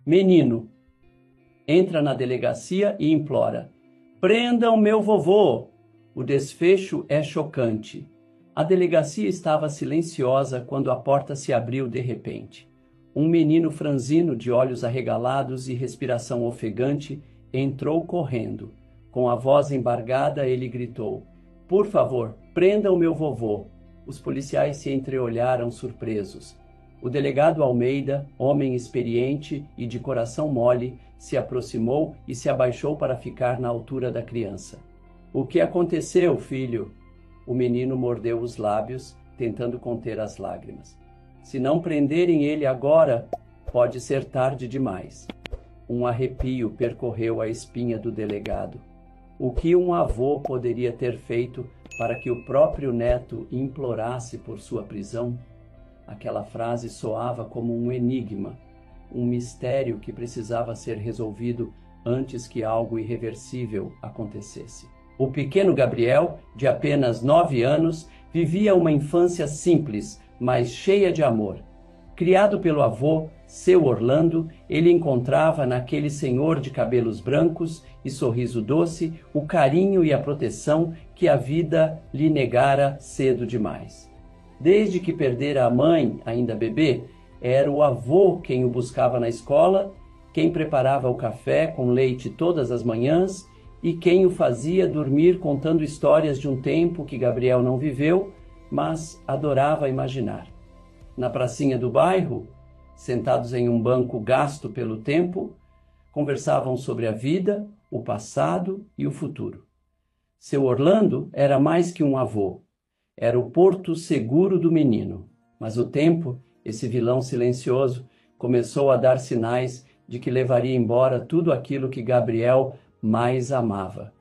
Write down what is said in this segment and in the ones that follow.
Menino entra na delegacia e implora: "Prendam meu vovô!" O desfecho é chocante. A delegacia estava silenciosa quando a porta se abriu de repente. Um menino franzino de olhos arregalados e respiração ofegante entrou correndo. Com a voz embargada, ele gritou: "Por favor, prendam meu vovô!" Os policiais se entreolharam surpresos. O delegado Almeida, homem experiente e de coração mole, se aproximou e se abaixou para ficar na altura da criança. "O que aconteceu, filho?" O menino mordeu os lábios, tentando conter as lágrimas. "Se não prenderem ele agora, pode ser tarde demais." Um arrepio percorreu a espinha do delegado. O que um avô poderia ter feito para que o próprio neto implorasse por sua prisão? Aquela frase soava como um enigma, um mistério que precisava ser resolvido antes que algo irreversível acontecesse. O pequeno Gabriel, de apenas 9 anos, vivia uma infância simples, mas cheia de amor. Criado pelo avô, seu Orlando, ele encontrava naquele senhor de cabelos brancos e sorriso doce o carinho e a proteção que a vida lhe negara cedo demais. Desde que perdera a mãe, ainda bebê, era o avô quem o buscava na escola, quem preparava o café com leite todas as manhãs e quem o fazia dormir contando histórias de um tempo que Gabriel não viveu, mas adorava imaginar. Na pracinha do bairro, sentados em um banco gasto pelo tempo, conversavam sobre a vida, o passado e o futuro. Seu Orlando era mais que um avô. Era o porto seguro do menino. Mas o tempo, esse vilão silencioso, começou a dar sinais de que levaria embora tudo aquilo que Gabriel mais amava.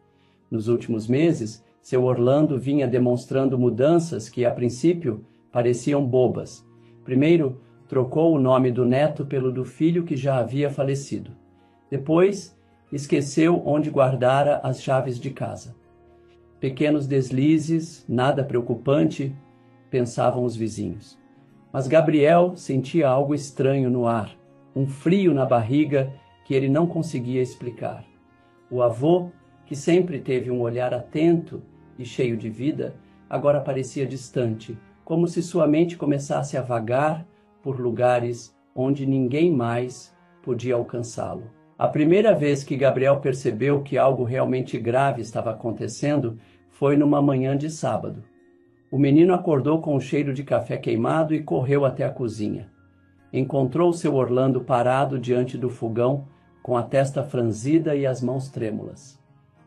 Nos últimos meses, seu Orlando vinha demonstrando mudanças que, a princípio, pareciam bobas. Primeiro, trocou o nome do neto pelo do filho que já havia falecido. Depois, esqueceu onde guardara as chaves de casa. Pequenos deslizes, nada preocupante, pensavam os vizinhos. Mas Gabriel sentia algo estranho no ar, um frio na barriga que ele não conseguia explicar. O avô, que sempre teve um olhar atento e cheio de vida, agora parecia distante, como se sua mente começasse a vagar por lugares onde ninguém mais podia alcançá-lo. A primeira vez que Gabriel percebeu que algo realmente grave estava acontecendo foi numa manhã de sábado. O menino acordou com o cheiro de café queimado e correu até a cozinha. Encontrou seu Orlando parado diante do fogão, com a testa franzida e as mãos trêmulas.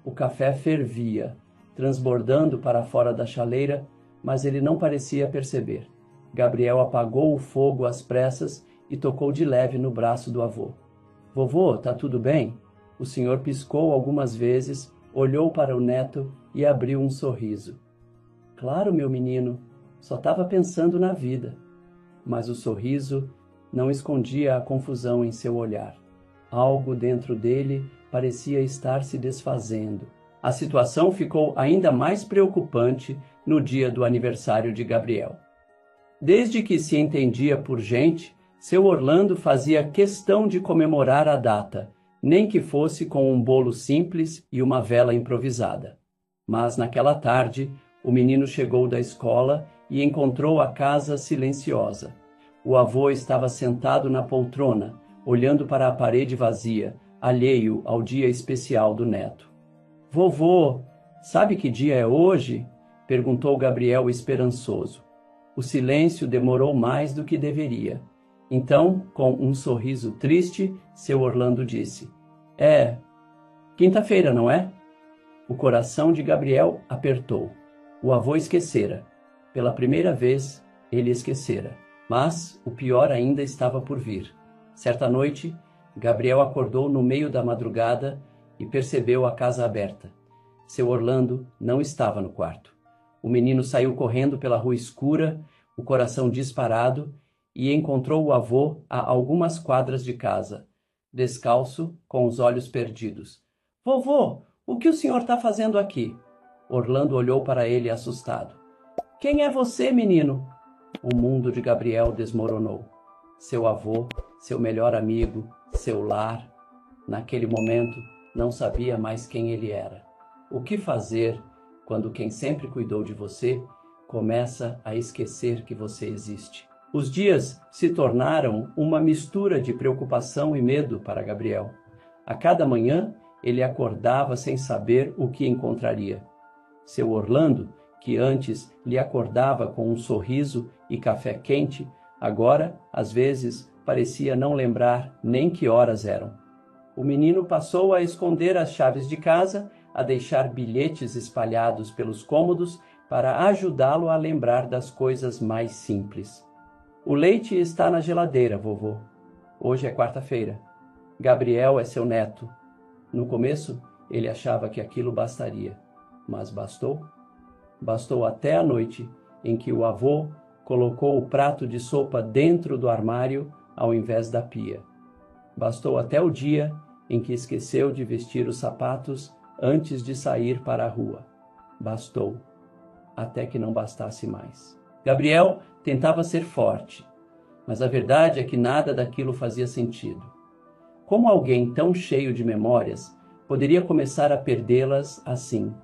O café fervia, transbordando para fora da chaleira, mas ele não parecia perceber. Gabriel apagou o fogo às pressas e tocou de leve no braço do avô. "Vovô, tá tudo bem?" O senhor piscou algumas vezes, olhou para o neto e abriu um sorriso. "Claro, meu menino, só estava pensando na vida." Mas o sorriso não escondia a confusão em seu olhar. Algo dentro dele parecia estar se desfazendo. A situação ficou ainda mais preocupante no dia do aniversário de Gabriel. Desde que se entendia por gente, seu Orlando fazia questão de comemorar a data, nem que fosse com um bolo simples e uma vela improvisada. Mas naquela tarde, o menino chegou da escola e encontrou a casa silenciosa. O avô estava sentado na poltrona, olhando para a parede vazia, alheio ao dia especial do neto. "Vovô, sabe que dia é hoje?" perguntou Gabriel esperançoso. O silêncio demorou mais do que deveria. Então, com um sorriso triste, seu Orlando disse: "É quinta-feira, não é?" O coração de Gabriel apertou. O avô esquecera. Pela primeira vez, ele esquecera. Mas o pior ainda estava por vir. Certa noite, Gabriel acordou no meio da madrugada e percebeu a casa aberta. Seu Orlando não estava no quarto. O menino saiu correndo pela rua escura, o coração disparado, e encontrou o avô a algumas quadras de casa, descalço, com os olhos perdidos. "Vovô, o que o senhor está fazendo aqui?" Orlando olhou para ele assustado. "Quem é você, menino?" O mundo de Gabriel desmoronou. Seu avô, seu melhor amigo, seu lar. Naquele momento, não sabia mais quem ele era. O que fazer quando quem sempre cuidou de você começa a esquecer que você existe? Os dias se tornaram uma mistura de preocupação e medo para Gabriel. A cada manhã, ele acordava sem saber o que encontraria. Seu Orlando, que antes lhe acordava com um sorriso e café quente, agora, às vezes, parecia não lembrar nem que horas eram. O menino passou a esconder as chaves de casa, a deixar bilhetes espalhados pelos cômodos para ajudá-lo a lembrar das coisas mais simples. O leite está na geladeira, vovô. Hoje é quarta-feira. Gabriel é seu neto. No começo, ele achava que aquilo bastaria. Mas bastou? Bastou até a noite em que o avô colocou o prato de sopa dentro do armário ao invés da pia. Bastou até o dia em que esqueceu de vestir os sapatos antes de sair para a rua. Bastou, até que não bastasse mais. Gabriel tentava ser forte, mas a verdade é que nada daquilo fazia sentido. Como alguém tão cheio de memórias poderia começar a perdê-las assim,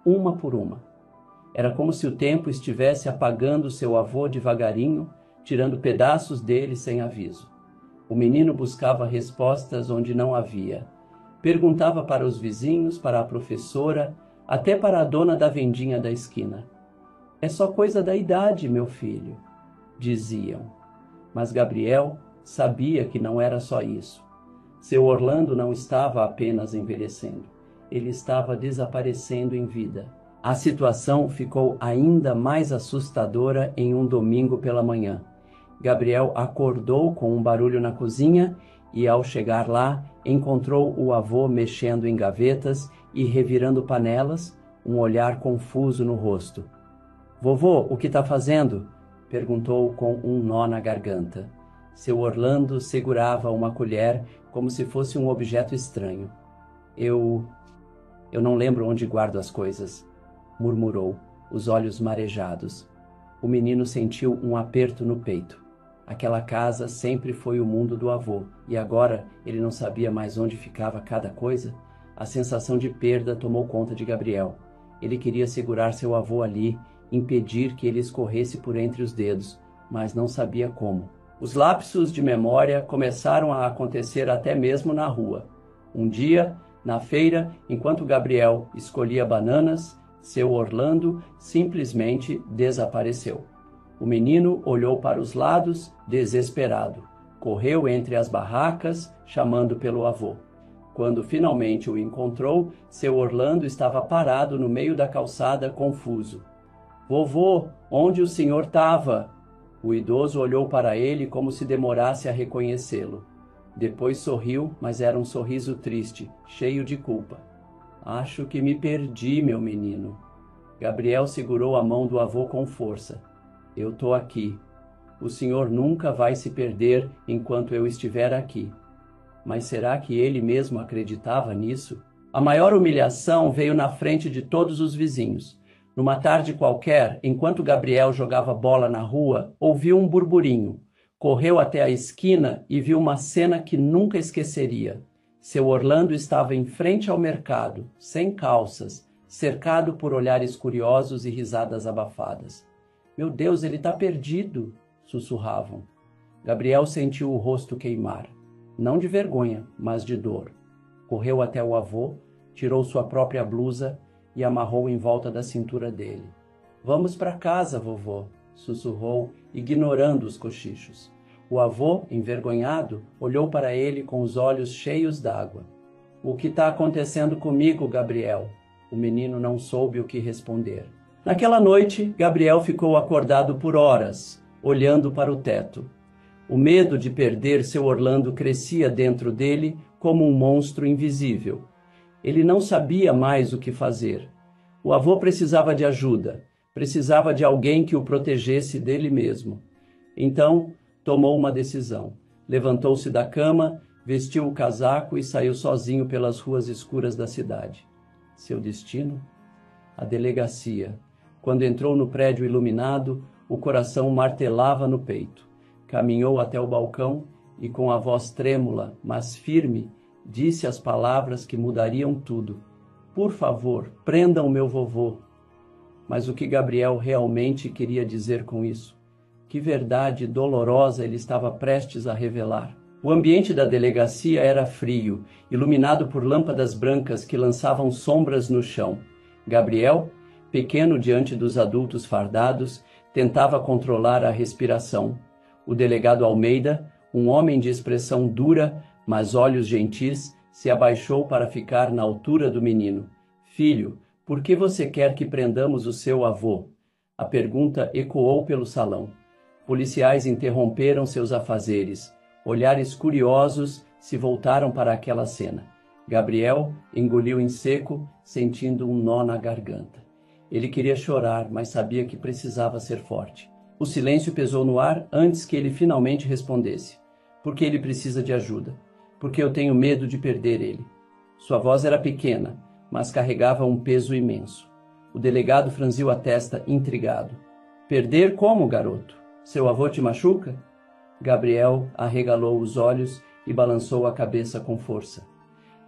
uma por uma? Era como se o tempo estivesse apagando seu avô devagarinho, tirando pedaços dele sem aviso. O menino buscava respostas onde não havia. Perguntava para os vizinhos, para a professora, até para a dona da vendinha da esquina. É só coisa da idade, meu filho, diziam. Mas Gabriel sabia que não era só isso. Seu Orlando não estava apenas envelhecendo. Ele estava desaparecendo em vida. A situação ficou ainda mais assustadora em um domingo pela manhã. Gabriel acordou com um barulho na cozinha e, ao chegar lá, encontrou o avô mexendo em gavetas e revirando panelas, um olhar confuso no rosto. "Vovô, o que está fazendo?" perguntou com um nó na garganta. Seu Orlando segurava uma colher como se fosse um objeto estranho. Eu não lembro onde guardo as coisas", murmurou, os olhos marejados. O menino sentiu um aperto no peito. Aquela casa sempre foi o mundo do avô, e agora ele não sabia mais onde ficava cada coisa. A sensação de perda tomou conta de Gabriel. Ele queria segurar seu avô ali, impedir que ele escorresse por entre os dedos, mas não sabia como. Os lapsos de memória começaram a acontecer até mesmo na rua. Um dia, na feira, enquanto Gabriel escolhia bananas, seu Orlando simplesmente desapareceu. O menino olhou para os lados, desesperado. Correu entre as barracas, chamando pelo avô. Quando finalmente o encontrou, seu Orlando estava parado no meio da calçada, confuso. "Vovô, onde o senhor estava?" O idoso olhou para ele como se demorasse a reconhecê-lo. Depois sorriu, mas era um sorriso triste, cheio de culpa. "Acho que me perdi, meu menino." Gabriel segurou a mão do avô com força. "Eu estou aqui. O senhor nunca vai se perder enquanto eu estiver aqui." Mas será que ele mesmo acreditava nisso? A maior humilhação veio na frente de todos os vizinhos. Numa tarde qualquer, enquanto Gabriel jogava bola na rua, ouviu um burburinho. Correu até a esquina e viu uma cena que nunca esqueceria. Seu Orlando estava em frente ao mercado, sem calças, cercado por olhares curiosos e risadas abafadas. "Meu Deus, ele está perdido!" sussurravam. Gabriel sentiu o rosto queimar. Não de vergonha, mas de dor. Correu até o avô, tirou sua própria blusa e amarrou em volta da cintura dele. "Vamos para casa, vovô", sussurrou, ignorando os cochichos. O avô, envergonhado, olhou para ele com os olhos cheios d'água. "O que está acontecendo comigo, Gabriel?" O menino não soube o que responder. Naquela noite, Gabriel ficou acordado por horas, olhando para o teto. O medo de perder seu Orlando crescia dentro dele como um monstro invisível. Ele não sabia mais o que fazer. O avô precisava de ajuda, precisava de alguém que o protegesse dele mesmo. Então, tomou uma decisão. Levantou-se da cama, vestiu o casaco e saiu sozinho pelas ruas escuras da cidade. Seu destino? A delegacia. Quando entrou no prédio iluminado, o coração martelava no peito. Caminhou até o balcão e com a voz trêmula, mas firme, disse as palavras que mudariam tudo. Por favor, prendam meu vovô. Mas o que Gabriel realmente queria dizer com isso? Que verdade dolorosa ele estava prestes a revelar. O ambiente da delegacia era frio, iluminado por lâmpadas brancas que lançavam sombras no chão. Gabriel, pequeno diante dos adultos fardados, tentava controlar a respiração. O delegado Almeida, um homem de expressão dura, mas olhos gentis, se abaixou para ficar na altura do menino. Filho, por que você quer que prendamos o seu avô? A pergunta ecoou pelo salão. Policiais interromperam seus afazeres. Olhares curiosos se voltaram para aquela cena. Gabriel engoliu em seco, sentindo um nó na garganta. Ele queria chorar, mas sabia que precisava ser forte. O silêncio pesou no ar antes que ele finalmente respondesse. Porque ele precisa de ajuda. Porque eu tenho medo de perder ele. Sua voz era pequena, mas carregava um peso imenso. O delegado franziu a testa, intrigado. Perder como, garoto? Seu avô te machuca? Gabriel arregalou os olhos e balançou a cabeça com força.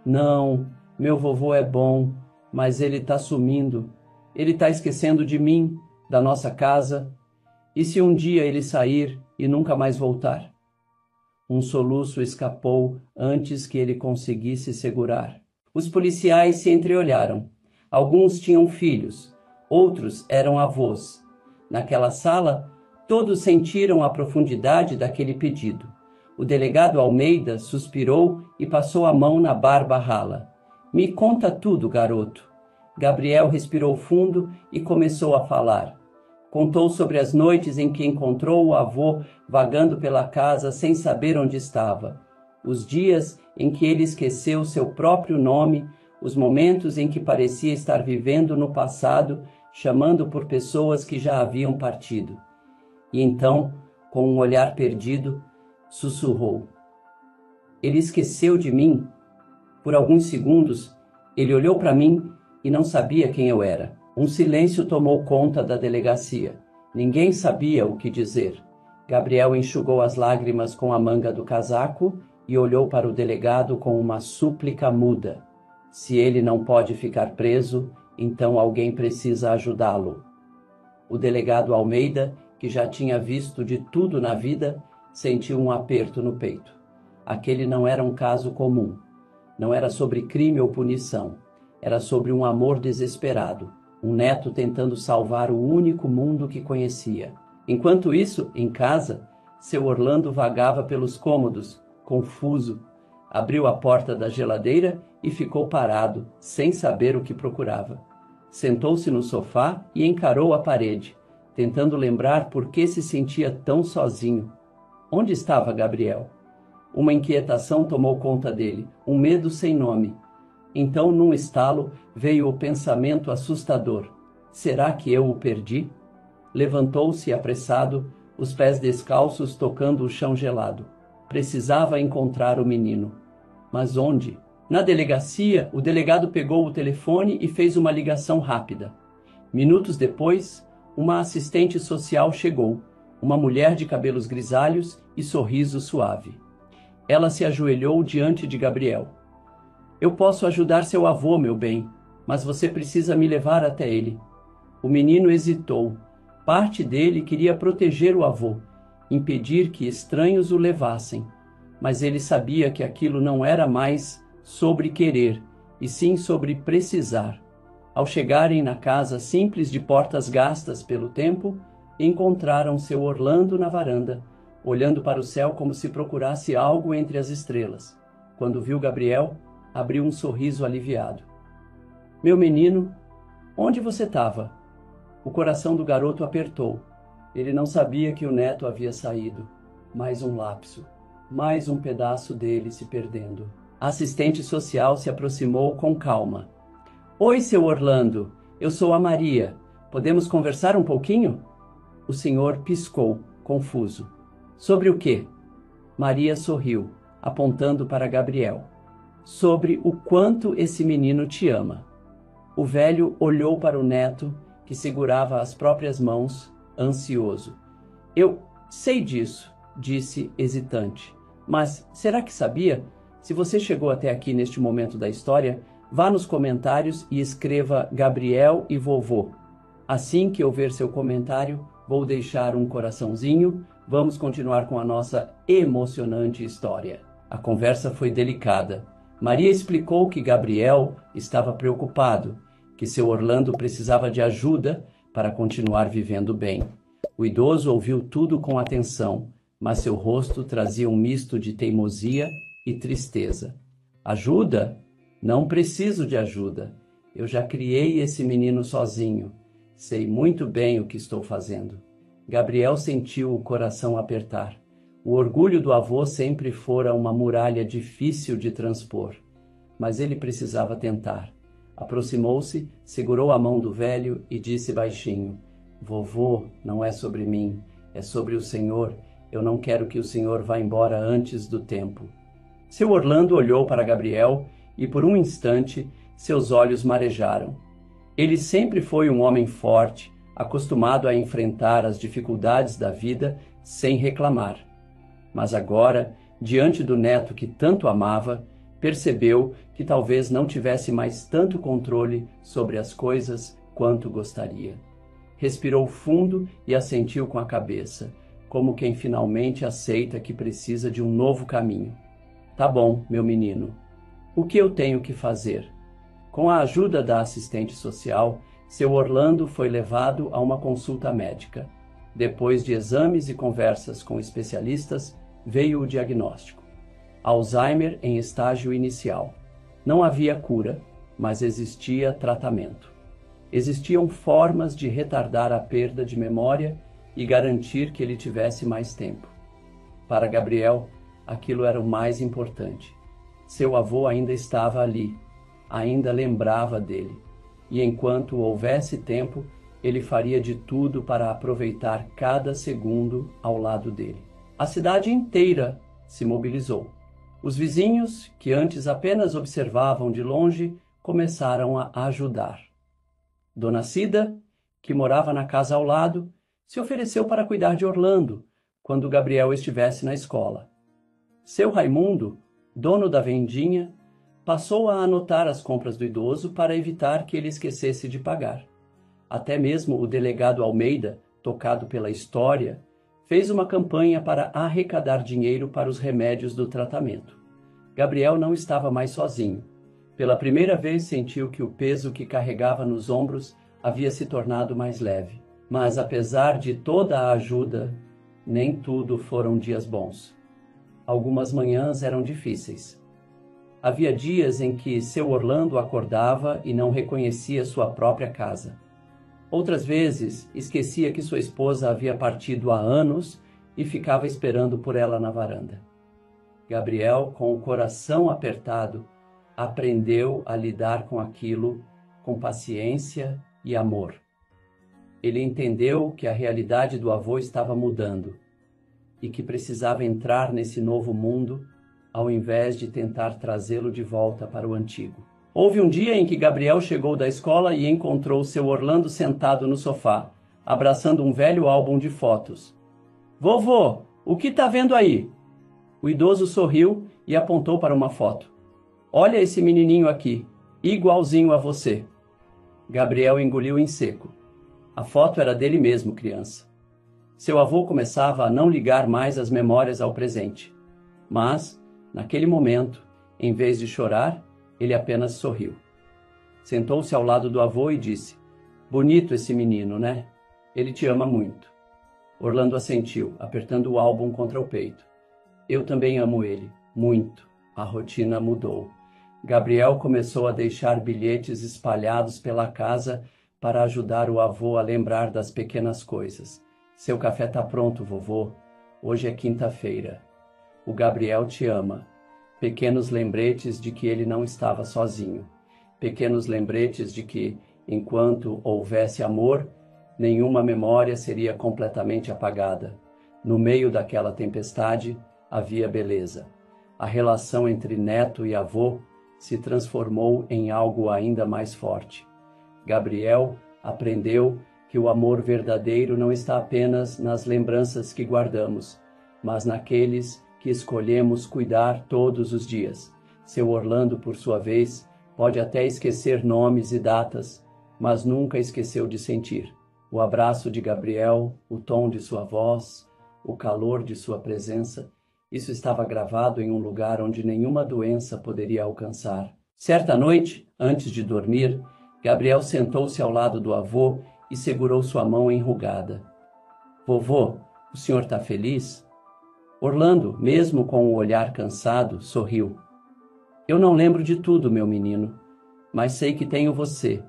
Não, meu vovô é bom, mas ele está sumindo. Ele está esquecendo de mim, da nossa casa. E se um dia ele sair e nunca mais voltar? Um soluço escapou antes que ele conseguisse segurar. Os policiais se entreolharam. Alguns tinham filhos, outros eram avós. Naquela sala, todos sentiram a profundidade daquele pedido. O delegado Almeida suspirou e passou a mão na barba rala. Me conta tudo, garoto. Gabriel respirou fundo e começou a falar. Contou sobre as noites em que encontrou o avô vagando pela casa sem saber onde estava. Os dias em que ele esqueceu seu próprio nome, os momentos em que parecia estar vivendo no passado, chamando por pessoas que já haviam partido. E então, com um olhar perdido, sussurrou. Ele esqueceu de mim. Por alguns segundos, ele olhou para mim e não sabia quem eu era. Um silêncio tomou conta da delegacia. Ninguém sabia o que dizer. Gabriel enxugou as lágrimas com a manga do casaco e olhou para o delegado com uma súplica muda. Se ele não pode ficar preso, então alguém precisa ajudá-lo. O delegado Almeida, que já tinha visto de tudo na vida, sentiu um aperto no peito. Aquele não era um caso comum. Não era sobre crime ou punição. Era sobre um amor desesperado. Um neto tentando salvar o único mundo que conhecia. Enquanto isso, em casa, seu Orlando vagava pelos cômodos, confuso. Abriu a porta da geladeira e ficou parado, sem saber o que procurava. Sentou-se no sofá e encarou a parede, tentando lembrar por que se sentia tão sozinho. Onde estava Gabriel? Uma inquietação tomou conta dele, um medo sem nome. Então, num estalo, veio o pensamento assustador. Será que eu o perdi? Levantou-se apressado, os pés descalços tocando o chão gelado. Precisava encontrar o menino. Mas onde? Na delegacia, o delegado pegou o telefone e fez uma ligação rápida. Minutos depois, uma assistente social chegou, uma mulher de cabelos grisalhos e sorriso suave. Ela se ajoelhou diante de Gabriel. Eu posso ajudar seu avô, meu bem, mas você precisa me levar até ele. O menino hesitou. Parte dele queria proteger o avô, impedir que estranhos o levassem. Mas ele sabia que aquilo não era mais sobre querer, e sim sobre precisar. Ao chegarem na casa simples de portas gastas pelo tempo, encontraram seu Orlando na varanda, olhando para o céu como se procurasse algo entre as estrelas. Quando viu Gabriel, abriu um sorriso aliviado. Meu menino, onde você estava? O coração do garoto apertou. Ele não sabia que o neto havia saído. Mais um lapso. Mais um pedaço dele se perdendo. A assistente social se aproximou com calma. Oi, seu Orlando. Eu sou a Maria. Podemos conversar um pouquinho? O senhor piscou, confuso. Sobre o quê? Maria sorriu, apontando para Gabriel. Sobre o quanto esse menino te ama. O velho olhou para o neto, que segurava as próprias mãos, ansioso. Eu sei disso, disse hesitante, Mas será que sabia? Se você chegou até aqui neste momento da história, vá nos comentários e escreva Gabriel e vovô. Assim que eu ver seu comentário, vou deixar um coraçãozinho. Vamos continuar com a nossa emocionante história. A conversa foi delicada. Maria explicou que Gabriel estava preocupado, que seu Orlando precisava de ajuda para continuar vivendo bem. O idoso ouviu tudo com atenção, mas seu rosto trazia um misto de teimosia e tristeza. Ajuda? Não preciso de ajuda. Eu já criei esse menino sozinho. Sei muito bem o que estou fazendo. Gabriel sentiu o coração apertar. O orgulho do avô sempre fora uma muralha difícil de transpor, mas ele precisava tentar. Aproximou-se, segurou a mão do velho e disse baixinho: Vovô, não é sobre mim, é sobre o Senhor. Eu não quero que o Senhor vá embora antes do tempo. Seu Orlando olhou para Gabriel e por um instante seus olhos marejaram. Ele sempre foi um homem forte, acostumado a enfrentar as dificuldades da vida sem reclamar. Mas agora, diante do neto que tanto amava, percebeu que talvez não tivesse mais tanto controle sobre as coisas quanto gostaria. Respirou fundo e assentiu com a cabeça, como quem finalmente aceita que precisa de um novo caminho. Tá bom, meu menino. O que eu tenho que fazer? Com a ajuda da assistente social, seu Orlando foi levado a uma consulta médica. Depois de exames e conversas com especialistas, veio o diagnóstico: Alzheimer em estágio inicial. Não havia cura, mas existia tratamento. Existiam formas de retardar a perda de memória e garantir que ele tivesse mais tempo. Para Gabriel, aquilo era o mais importante. Seu avô ainda estava ali, ainda lembrava dele, e enquanto houvesse tempo, ele faria de tudo para aproveitar cada segundo ao lado dele. A cidade inteira se mobilizou. Os vizinhos, que antes apenas observavam de longe, começaram a ajudar. Dona Cida, que morava na casa ao lado, se ofereceu para cuidar de Orlando quando Gabriel estivesse na escola. Seu Raimundo, dono da vendinha, passou a anotar as compras do idoso para evitar que ele esquecesse de pagar. Até mesmo o delegado Almeida, tocado pela história, fez uma campanha para arrecadar dinheiro para os remédios do tratamento. Gabriel não estava mais sozinho. Pela primeira vez sentiu que o peso que carregava nos ombros havia se tornado mais leve. Mas apesar de toda a ajuda, nem tudo foram dias bons. Algumas manhãs eram difíceis. Havia dias em que seu Orlando acordava e não reconhecia sua própria casa. Outras vezes, esquecia que sua esposa havia partido há anos e ficava esperando por ela na varanda. Gabriel, com o coração apertado, aprendeu a lidar com aquilo com paciência e amor. Ele entendeu que a realidade do avô estava mudando e que precisava entrar nesse novo mundo ao invés de tentar trazê-lo de volta para o antigo. Houve um dia em que Gabriel chegou da escola e encontrou seu Orlando sentado no sofá, abraçando um velho álbum de fotos. Vovô, o que está vendo aí? O idoso sorriu e apontou para uma foto. Olha esse menininho aqui, igualzinho a você. Gabriel engoliu em seco. A foto era dele mesmo, criança. Seu avô começava a não ligar mais as memórias ao presente. Mas, naquele momento, em vez de chorar, ele apenas sorriu. Sentou-se ao lado do avô e disse: Bonito esse menino, né? Ele te ama muito. Orlando assentiu, apertando o álbum contra o peito. Eu também amo ele, muito. A rotina mudou. Gabriel começou a deixar bilhetes espalhados pela casa para ajudar o avô a lembrar das pequenas coisas. Seu café está pronto, vovô. Hoje é quinta-feira. O Gabriel te ama. Pequenos lembretes de que ele não estava sozinho. Pequenos lembretes de que, enquanto houvesse amor, nenhuma memória seria completamente apagada. No meio daquela tempestade, havia beleza. A relação entre neto e avô se transformou em algo ainda mais forte. Gabriel aprendeu que o amor verdadeiro não está apenas nas lembranças que guardamos, mas naqueles que escolhemos cuidar todos os dias. Seu Orlando, por sua vez, pode até esquecer nomes e datas, mas nunca esqueceu de sentir. O abraço de Gabriel, o tom de sua voz, o calor de sua presença, isso estava gravado em um lugar onde nenhuma doença poderia alcançar. Certa noite, antes de dormir, Gabriel sentou-se ao lado do avô e segurou sua mão enrugada. Vovô, o senhor está feliz? Orlando, mesmo com o olhar cansado, sorriu. Eu não lembro de tudo, meu menino, mas sei que tenho você,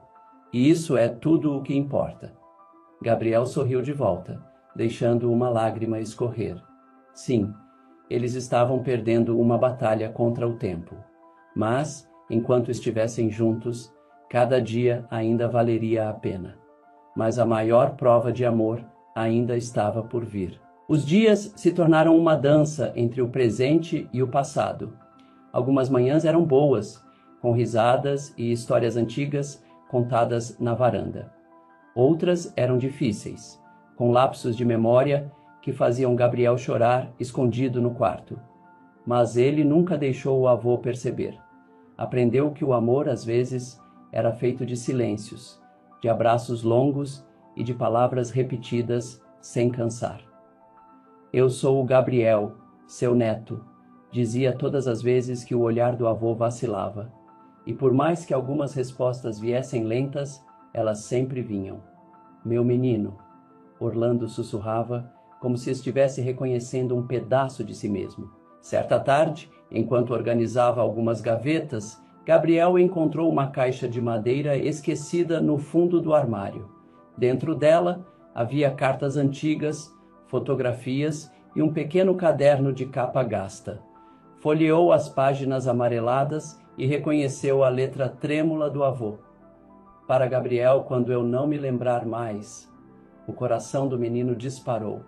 e isso é tudo o que importa. Gabriel sorriu de volta, deixando uma lágrima escorrer. Sim, eles estavam perdendo uma batalha contra o tempo, mas, enquanto estivessem juntos, cada dia ainda valeria a pena. Mas a maior prova de amor ainda estava por vir. Os dias se tornaram uma dança entre o presente e o passado. Algumas manhãs eram boas, com risadas e histórias antigas contadas na varanda. Outras eram difíceis, com lapsos de memória que faziam Gabriel chorar escondido no quarto. Mas ele nunca deixou o avô perceber. Aprendeu que o amor, às vezes, era feito de silêncios, de abraços longos e de palavras repetidas sem cansar. Eu sou o Gabriel, seu neto, dizia todas as vezes que o olhar do avô vacilava. E por mais que algumas respostas viessem lentas, elas sempre vinham. Meu menino, Orlando sussurrava, como se estivesse reconhecendo um pedaço de si mesmo. Certa tarde, enquanto organizava algumas gavetas, Gabriel encontrou uma caixa de madeira esquecida no fundo do armário. Dentro dela havia cartas antigas, fotografias e um pequeno caderno de capa gasta. Folheou as páginas amareladas e reconheceu a letra trêmula do avô. Para Gabriel, quando eu não me lembrar mais, o coração do menino disparou.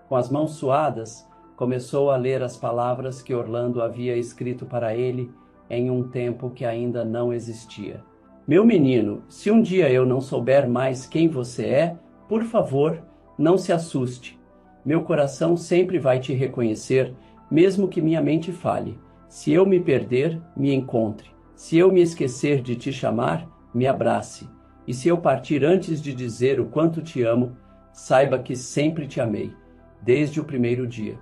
Com as mãos suadas, começou a ler as palavras que Orlando havia escrito para ele em um tempo que ainda não existia. Meu menino, se um dia eu não souber mais quem você é, por favor, não se assuste. Meu coração sempre vai te reconhecer, mesmo que minha mente falhe. Se eu me perder, me encontre. Se eu me esquecer de te chamar, me abrace. E se eu partir antes de dizer o quanto te amo, saiba que sempre te amei, desde o primeiro dia.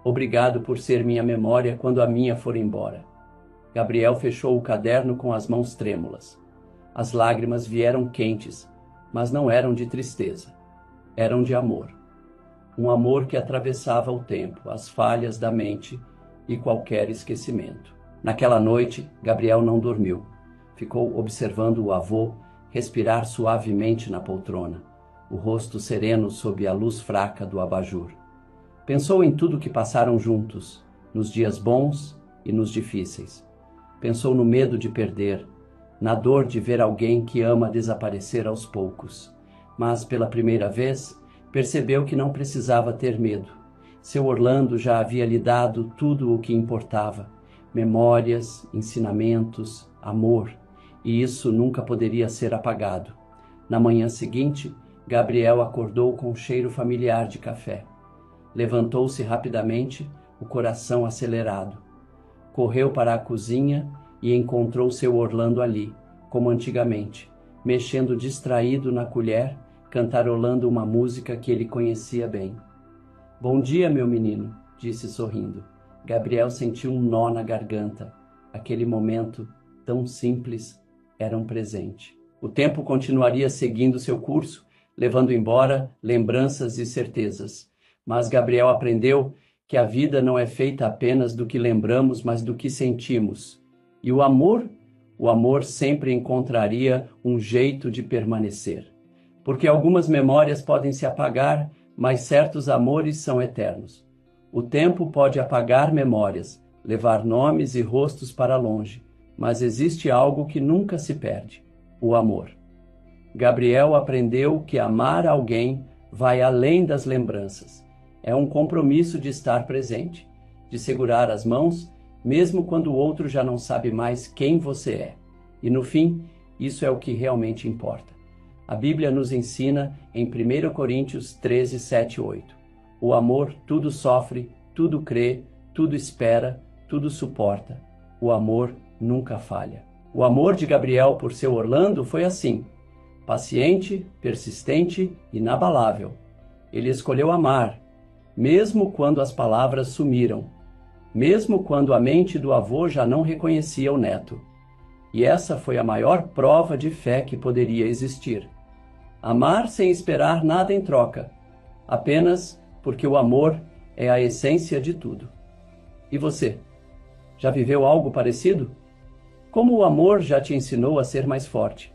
Obrigado por ser minha memória quando a minha for embora. Gabriel fechou o caderno com as mãos trêmulas. As lágrimas vieram quentes, mas não eram de tristeza. Eram de amor. Um amor que atravessava o tempo, as falhas da mente e qualquer esquecimento. Naquela noite, Gabriel não dormiu. Ficou observando o avô respirar suavemente na poltrona, o rosto sereno sob a luz fraca do abajur. Pensou em tudo que passaram juntos, nos dias bons e nos difíceis. Pensou no medo de perder, na dor de ver alguém que ama desaparecer aos poucos. Mas, pela primeira vez, percebeu que não precisava ter medo. Seu Orlando já havia lhe dado tudo o que importava: memórias, ensinamentos, amor, e isso nunca poderia ser apagado. Na manhã seguinte, Gabriel acordou com um cheiro familiar de café. Levantou-se rapidamente, o coração acelerado. Correu para a cozinha e encontrou seu Orlando ali, como antigamente, mexendo distraído na colher, cantarolando uma música que ele conhecia bem. Bom dia, meu menino, disse sorrindo. Gabriel sentiu um nó na garganta. Aquele momento, tão simples, era um presente. O tempo continuaria seguindo seu curso, levando embora lembranças e certezas. Mas Gabriel aprendeu que a vida não é feita apenas do que lembramos, mas do que sentimos. E o amor sempre encontraria um jeito de permanecer. Porque algumas memórias podem se apagar, mas certos amores são eternos. O tempo pode apagar memórias, levar nomes e rostos para longe, mas existe algo que nunca se perde: o amor. Gabriel aprendeu que amar alguém vai além das lembranças. É um compromisso de estar presente, de segurar as mãos, mesmo quando o outro já não sabe mais quem você é. E no fim, isso é o que realmente importa. A Bíblia nos ensina em 1 Coríntios 13, 7 e 8. O amor tudo sofre, tudo crê, tudo espera, tudo suporta. O amor nunca falha. O amor de Gabriel por seu Orlando foi assim: paciente, persistente, inabalável. Ele escolheu amar, mesmo quando as palavras sumiram, mesmo quando a mente do avô já não reconhecia o neto. E essa foi a maior prova de fé que poderia existir. Amar sem esperar nada em troca, apenas porque o amor é a essência de tudo. E você? Já viveu algo parecido? Como o amor já te ensinou a ser mais forte?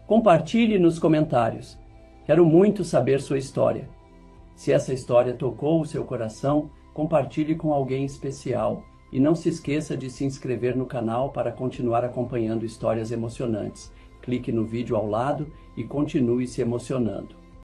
Compartilhe nos comentários. Quero muito saber sua história. Se essa história tocou o seu coração, compartilhe com alguém especial. E não se esqueça de se inscrever no canal para continuar acompanhando histórias emocionantes. Clique no vídeo ao lado e continue se emocionando.